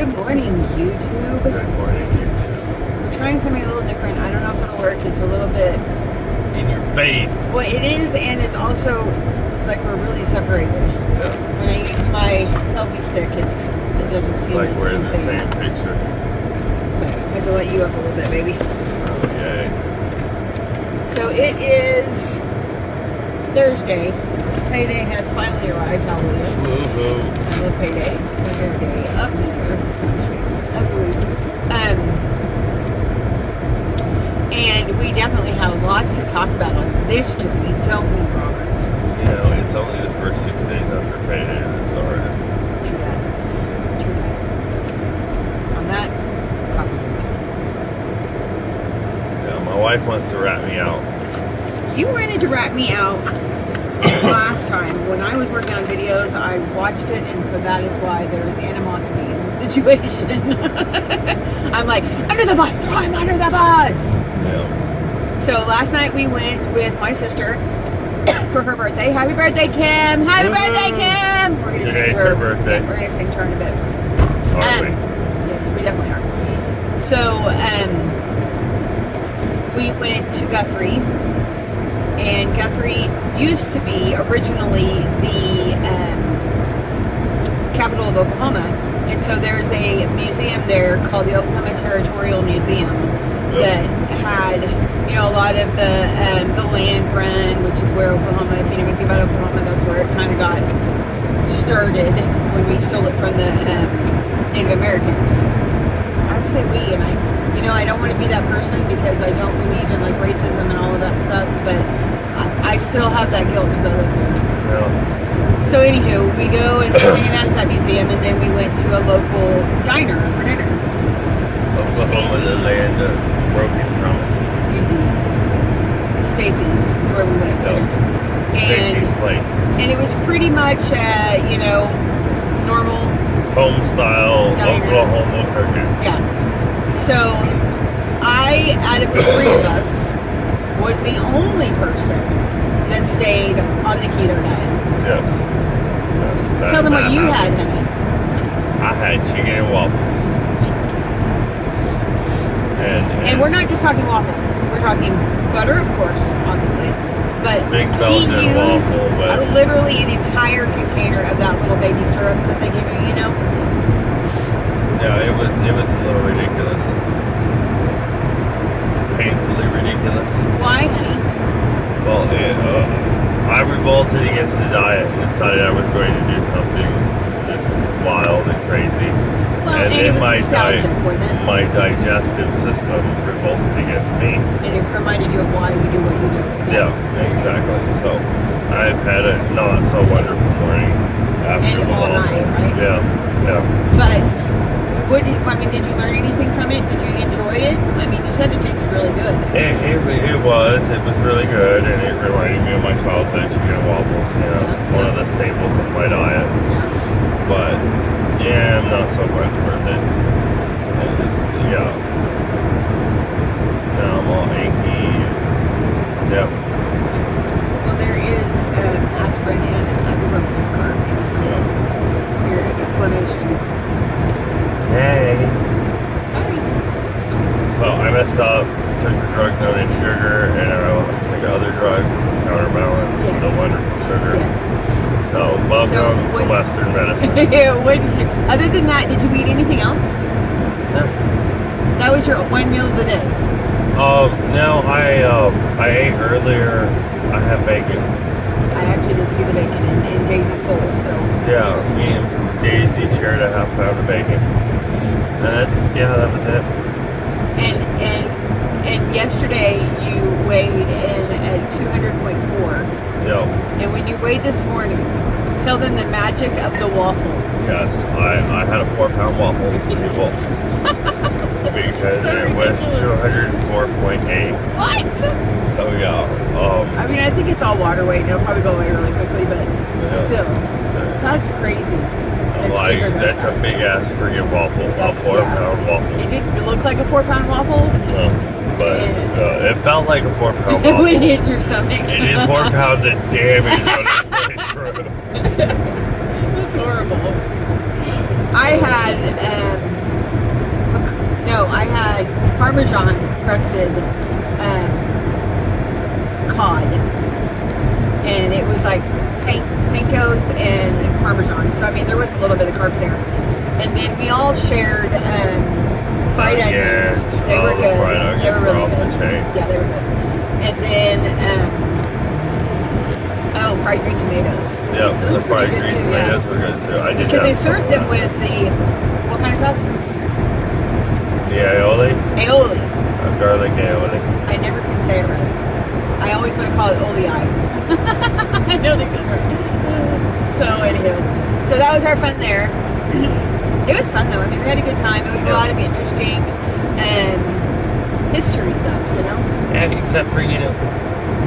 Good morning, YouTube. Good morning, YouTube. We're trying something a little different. I don't know if it'll work. It's a little bit... In your face. Well, it is, and it's also like we're really separated. Yeah. When I use my selfie stick, it doesn't seem Like as we're in the insane. same picture. But I have to let you up a little bit, baby. Okay. So it is Thursday. Payday has finally arrived. Hallelujah. Woohoo. I love payday. It's my favorite day of the year. Of the week. And we definitely have lots to talk about on this journey, don't we, Robert? You know, it's only the first 6 days after payday that started. True that. True that. On that, coffee Yeah, my wife wants to rat me out. break. You wanted to rat me out last time. When I was working on videos, I watched it, and so that is why there is animosity in the situation. I'm like, under the bus, throw him under the bus! Yeah. So last night we went with my sister for her birthday. Happy birthday, Kim! Happy birthday, Kim! We're gonna Today's sing to her birthday. Yeah, we're gonna sing to her in a bit. Are we? Yes, we definitely are. So we went to Guthrie, and Guthrie used to be originally the capital of Oklahoma, and so there's a museum there called the Oklahoma Territorial Museum that had, you know, a lot of the land run, which is where Oklahoma, if you know anything about Oklahoma, that's where it kind of got started when we stole it from the Native Americans. I have to say we, and I don't want to be that person because I don't believe in like racism and all of that stuff, but I still have that guilt because I live here. Yeah. So anywho, we go and we're hanging out at that museum, and then we went to a local diner for dinner. Oklahoma, the land of broken promises. Indeed. Stacy's is where we went. No. Stacy's And place. and it was pretty much normal. Home style Diner. Oklahoma cooking. Yeah. So I, out of the three of us, was the only person that stayed on the keto diet. Yes. Tell them what you had, happened. honey. I had chicken and waffles. And we're not just talking waffles. We're talking butter, of course, obviously. But Big he Belgian used waffle with- literally an entire container of that little baby syrups that they give you, you know? Yeah, it was a little ridiculous. Painfully ridiculous. Why, honey? Well, I revolted against the diet and decided I was going to do something just wild and crazy. Well, and it then was nostalgic, wasn't it? my digestive system revolted against me. And it reminded you of why you do what you do. Yeah, exactly. So I've had a not so wonderful morning after And the all waffle. night, right? Yeah. But did you learn anything from it? Did you enjoy it? I mean, you said it tasted really good. It was really good, and it reminded me of my childhood chicken and waffles, you know, Yeah. one of the staples of my diet. Yeah. But yeah, not so much worth it. And just, yeah. Now I'm all achy. Yep. Well, there is aspirin and ibuprofen carb in some your inflammation. Hey. Sorry. So I messed up, took a drug known as sugar, and I took other drugs to counterbalance Yes. the wonderful sugar. Yes. So welcome to what- Western medicine. What did you? Other than that, did you eat anything else? That was your one meal of the day. No, I ate earlier. I had bacon. I actually did see the bacon in Daisy's bowl, so. Yeah, me and Daisy shared a half pound of bacon. And that was it. And yesterday you weighed in at 200.4. Yep. And when you weighed this morning, tell them the magic of the waffle. Yes, I had a 4-pound waffle. People. Because it was 204.8. What? So yeah. I mean, I think it's all water weight, and it'll probably go away really quickly, but still, that's crazy. Like, that's a big ass friggin' waffle. A 4-pound waffle. It didn't look like a 4-pound waffle. No, but it felt like a 4-pound waffle. When it hits your stomach. It did 4 pounds of damage on its way through. That's horrible. I had No, I had Parmesan crusted cod, and it was like pancos and Parmesan. So I mean, there was a little bit of carbs there. And then we all shared fried onions. They were good. Fried onions they were really off good. the chain. Yeah, they were good. And then fried green tomatoes. Yeah, Those the were fried pretty green good too, tomatoes were good too. I did because they have served some them of with the what kind of sauce? that. The aioli, Aioli. garlic aioli. I never can say it right. I always want to call it olei. I know they could right. So anywho, so that was our fun there. It was fun though. I mean, we had a good time. It was a lot of interesting history stuff, you know. And except for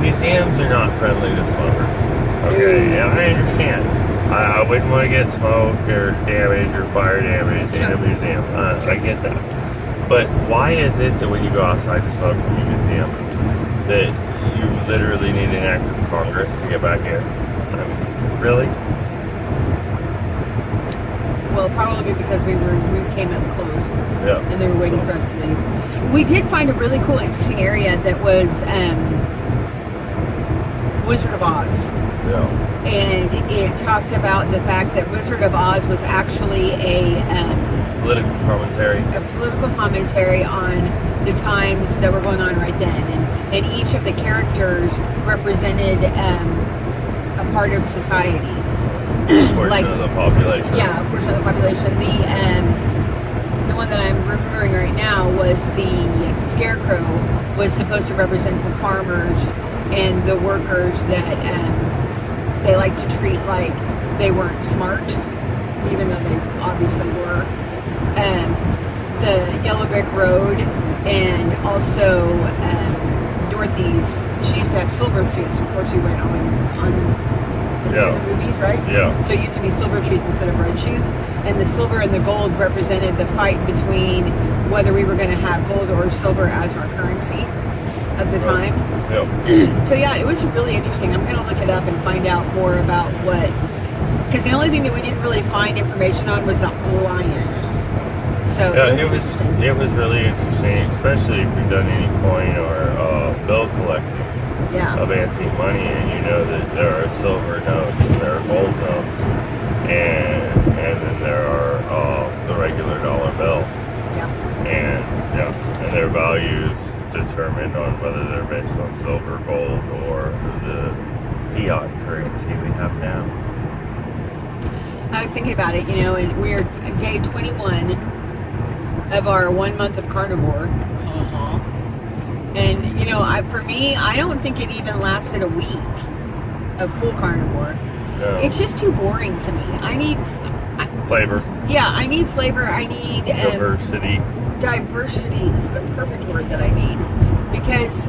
museums are not friendly to smokers. Okay, yeah, I understand. I wouldn't want to get smoke or damage or fire damage in a museum. I get that. But why is it that when you go outside to smoke from a museum that you literally need an act of Congress to get back in? I mean, really? Well, probably because we came up close. Yeah. And they were waiting for us to leave. We did find a really cool, interesting area that was Wizard of Oz. Yeah. And it talked about the fact that Wizard of Oz was actually a Political commentary on the times that were going on right then, and each of the characters represented a part of society. A portion of the population. Yeah, a portion of the population. The one that I'm remembering right now was the Scarecrow was supposed to represent the farmers and the workers that they like to treat like they weren't smart, even though they obviously were. The Yellow Brick Road, and also Dorothy's. She used to have silver shoes before she went on the movies, right? Yeah. So it used to be silver shoes instead of red shoes, and the silver and the gold represented the fight between whether we were going to have gold or silver as our currency of the time. Yeah. So yeah, it was really interesting. I'm going to look it up and find out more about what, because the only thing that we didn't really find information on was the lion. So yeah, it was really interesting, especially if you've done any coin or bill collecting of antique money, and you know that there are silver notes and there are gold notes, and then there are the regular dollar bill. And their values determined on whether they're based on silver, gold, or the fiat currency we have now. I was thinking about it, and we're day 21 of our 1 month of carnivore. And, for me, I don't think it even lasted a week of full carnivore. No. It's just too boring to me. I need flavor. Yeah, I need flavor. I need diversity. Diversity is the perfect word that I need, because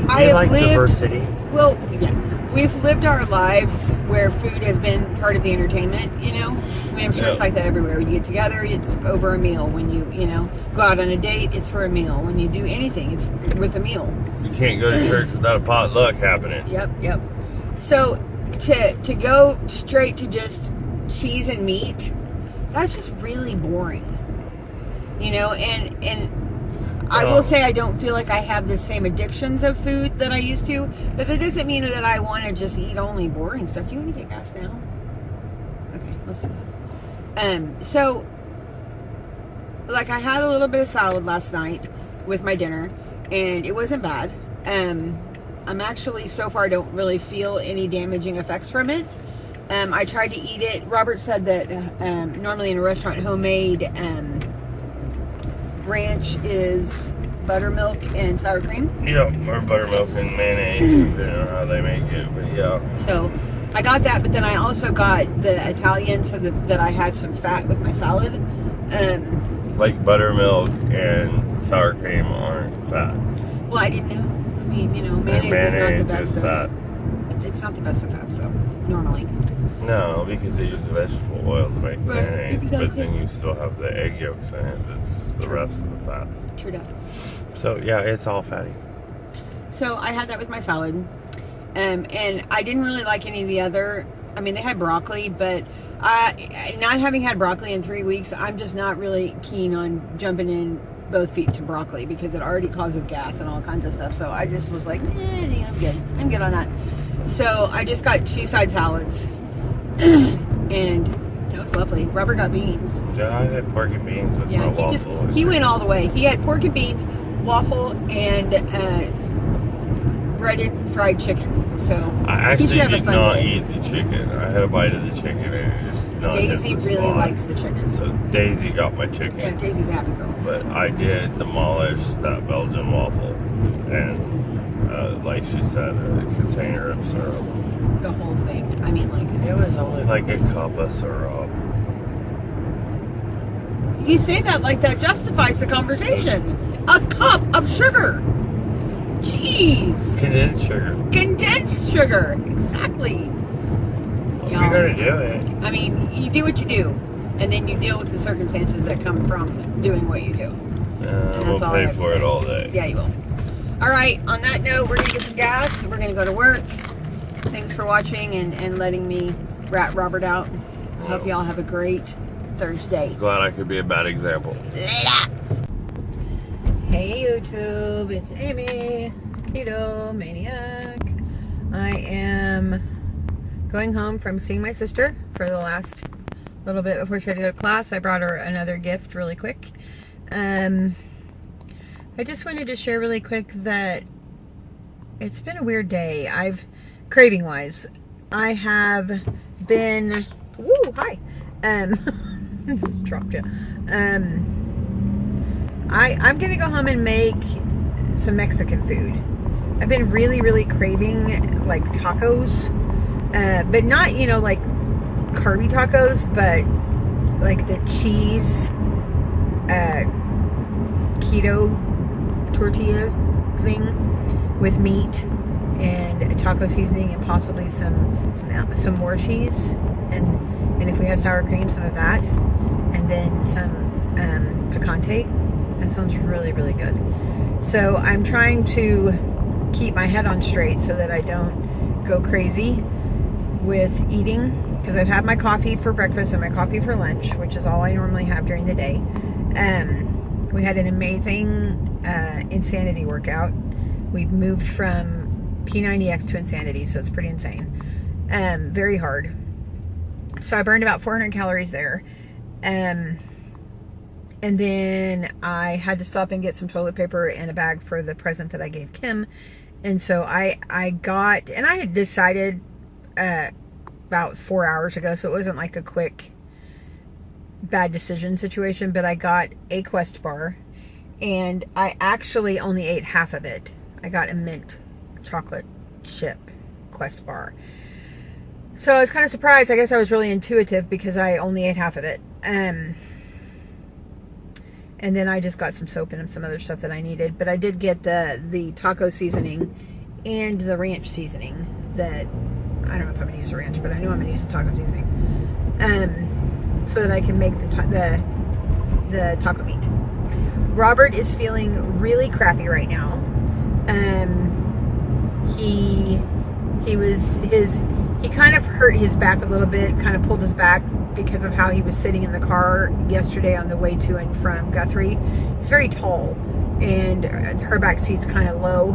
I like diversity. Well, yeah, we've lived our lives where food has been part of the entertainment. I mean, I'm sure it's like that everywhere. When you get together, it's over a meal. When you go out on a date, it's for a meal. When you do anything, it's with a meal. You can't go to church without a potluck happening. Yep. So to go straight to just cheese and meat, that's just really boring. And I will say I don't feel like I have the same addictions of food that I used to, but that doesn't mean that I want to just eat only boring stuff. Do you want to get gas now? Okay, let's do that. So, like, I had a little bit of salad last night with my dinner, and it wasn't bad. I'm actually, so far, don't really feel any damaging effects from it. I tried to eat it. Robert said that normally in a restaurant, homemade ranch is buttermilk and sour cream. Yeah, or buttermilk and mayonnaise, depending on how they make it, but yeah. So I got that, but then I also got the Italian so that I had some fat with my salad. Like buttermilk and sour cream aren't fat. Well, I didn't know. I mean, mayonnaise is not the best of fat. It's not the best of fat, so normally. No, because they use the vegetable oil to make mayonnaise, but then you still have the egg yolks in it. That's the rest of the fats. True that. So yeah, it's all fatty. So I had that with my salad, and I didn't really like any of the other I mean, they had broccoli, but not having had broccoli in 3 weeks, I'm just not really keen on jumping in both feet to broccoli because it already causes gas and all kinds of stuff. So I just was like, I'm good. I'm good on that. So I just got 2 side salads, and it was lovely. Robert got beans. Yeah, I had pork and beans with my waffle. He went all the way. He had pork and beans, waffle, and breaded fried chicken. So I actually did not eat the chicken. I had a bite of the chicken and it just not Daisy really likes the chicken. So Daisy got my chicken. Yeah, Daisy's a happy girl. But I did demolish that Belgian waffle and, like she said, a container of syrup. The whole thing. I mean, like, it was only like a cup of syrup. You say that like that justifies the conversation. A cup of sugar. Jeez. Condensed sugar. Condensed sugar. Exactly. Well, if you're going to do it. I mean, you do what you do. And then you deal with the circumstances that come from doing what you do. And we'll pay for it all day. Yeah, you will. All right. On that note, we're going to get some gas. We're going to go to work. Thanks for watching and letting me rat Robert out. I hope y'all have a great Thursday. Glad I could be a bad example. Later. Hey YouTube, it's Aimee, Keto Maniac. I am going home from seeing my sister for the last little bit before she had to go to class. I brought her another gift really quick. I just wanted to share really quick that it's been a weird day. Craving wise, I have been, hi, just dropped it. I'm gonna go home and make some Mexican food. I've been really craving like tacos, but not, like carby tacos, but like the cheese keto tortilla thing with meat and taco seasoning and possibly some more cheese, and if we have sour cream, some of that, and then some picante. That sounds really good. So I'm trying to keep my head on straight so that I don't go crazy with eating, because I've had my coffee for breakfast and my coffee for lunch, which is all I normally have during the day. We had an amazing Insanity workout. We've moved from P90X to Insanity, so it's pretty insane. Very hard. So I burned about 400 calories there. And then I had to stop and get some toilet paper and a bag for the present that I gave Kim. And so I got, and I had decided about 4 hours ago, so it wasn't like a quick bad decision situation, but I got a Quest bar, and I actually only ate half of it. I got a mint chocolate chip Quest bar. So I was kind of surprised. I guess I was really intuitive because I only ate half of it. And then I just got some soap and some other stuff that I needed. But I did get the taco seasoning and the ranch seasoning that, I don't know if I'm going to use the ranch, but I know I'm going to use the taco seasoning. So that I can make the taco meat. Robert is feeling really crappy right now. He kind of hurt his back a little bit, kind of pulled his back because of how he was sitting in the car yesterday on the way to and from Guthrie. He's very tall, and her back seat's kind of low,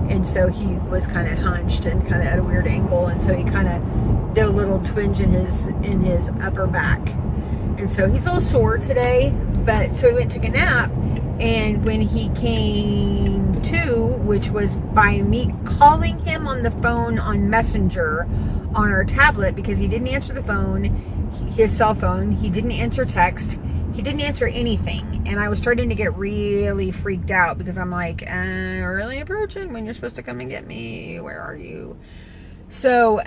and so he was kind of hunched and kind of at a weird angle, and so he kind of did a little twinge in his upper back, and so he's a little sore today. But so he went and took a nap, and when he came to, which was by me calling him on the phone on Messenger on our tablet, because he didn't answer the phone, his cell phone, he didn't answer text, he didn't answer anything, and I was starting to get really freaked out because I'm like, we're really approaching when you're supposed to come and get me, where are you? So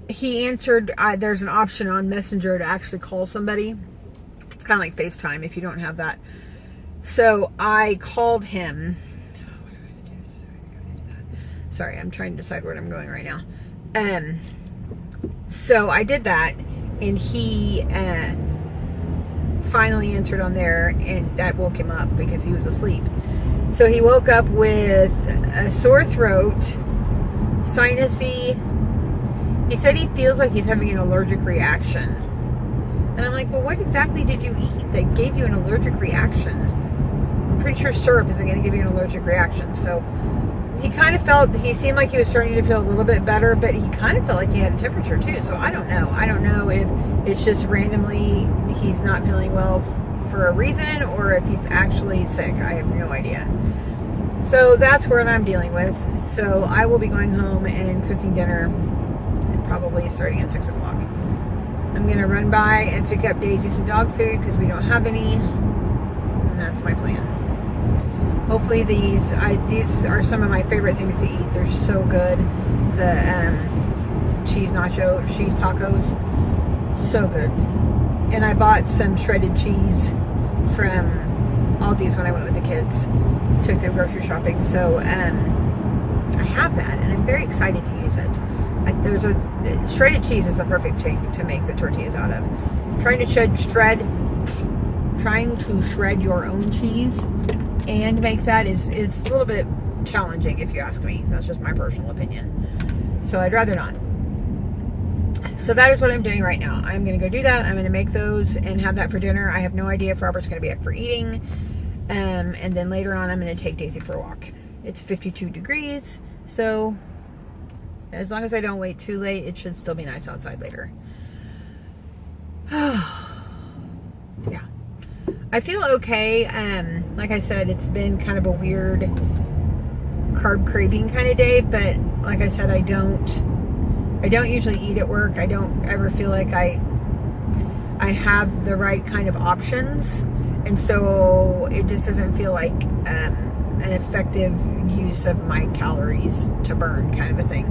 he answered. There's an option on Messenger to actually call somebody. It's kind of like FaceTime if you don't have that. So I called him. Sorry, I'm trying to decide where I'm going right now. So I did that, and he finally answered on there, and that woke him up because he was asleep. So he woke up with a sore throat, sinusy, He said he feels like he's having an allergic reaction. And I'm like, well, what exactly did you eat that gave you an allergic reaction? I'm pretty sure syrup isn't going to give you an allergic reaction. So he kind of he seemed like he was starting to feel a little bit better, but he kind of felt like he had a temperature too. So I don't know. I don't know if it's just randomly he's not feeling well for a reason or if he's actually sick. I have no idea. So that's what I'm dealing with. So I will be going home and cooking dinner, and probably starting at 6 o'clock. I'm going to run by and pick up Daisy some dog food because we don't have any. And that's my plan. Hopefully these are some of my favorite things to eat. They're so good. The cheese tacos, so good. And I bought some shredded cheese from Aldi's when I went with the kids. Took them grocery shopping. So I have that and I'm very excited to use it. Shredded cheese is the perfect thing to make the tortillas out of. Trying to shred your own cheese and make that is a little bit challenging if you ask me. That's just my personal opinion. So I'd rather not. So that is what I'm doing right now. I'm going to go do that. I'm going to make those and have that for dinner. I have no idea if Robert's going to be up for eating. And then later on, I'm going to take Daisy for a walk. It's 52 degrees. So as long as I don't wait too late, it should still be nice outside later. Yeah. I feel okay. Like I said, it's been kind of a weird carb craving kind of day, but like I said, I don't usually eat at work. I don't ever feel like I have the right kind of options, and so it just doesn't feel like an effective use of my calories to burn kind of a thing.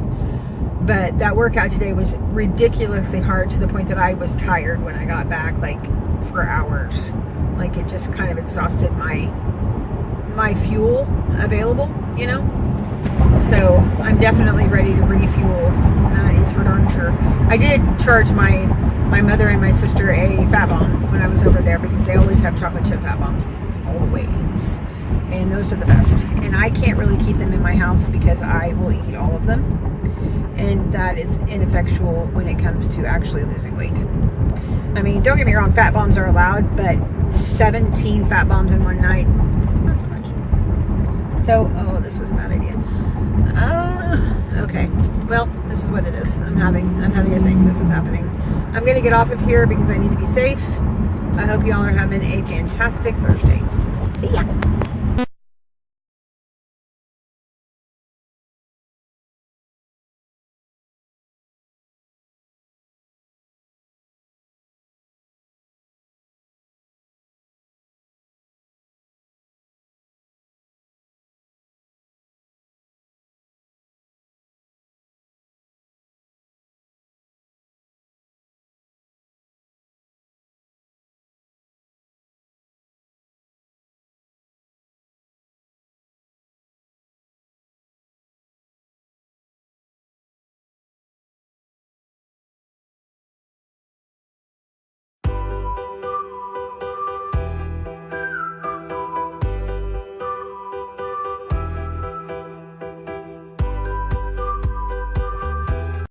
But that workout today was ridiculously hard to the point that I was tired when I got back, like for hours. Like it just kind of exhausted my fuel available, you know? So I'm definitely ready to refuel. That is for darn sure. I did charge my mother and my sister a fat bomb when I was over there because they always have chocolate chip fat bombs. Always. And those are the best. And I can't really keep them in my house because I will eat all of them. And that is ineffectual when it comes to actually losing weight. I mean, don't get me wrong, fat bombs are allowed, but 17 fat bombs in one night, not so much. So, oh, this was a bad idea. Okay. Well, this is what it is. I'm having a thing. This is happening. I'm going to get off of here because I need to be safe. I hope you all are having a fantastic Thursday. See ya.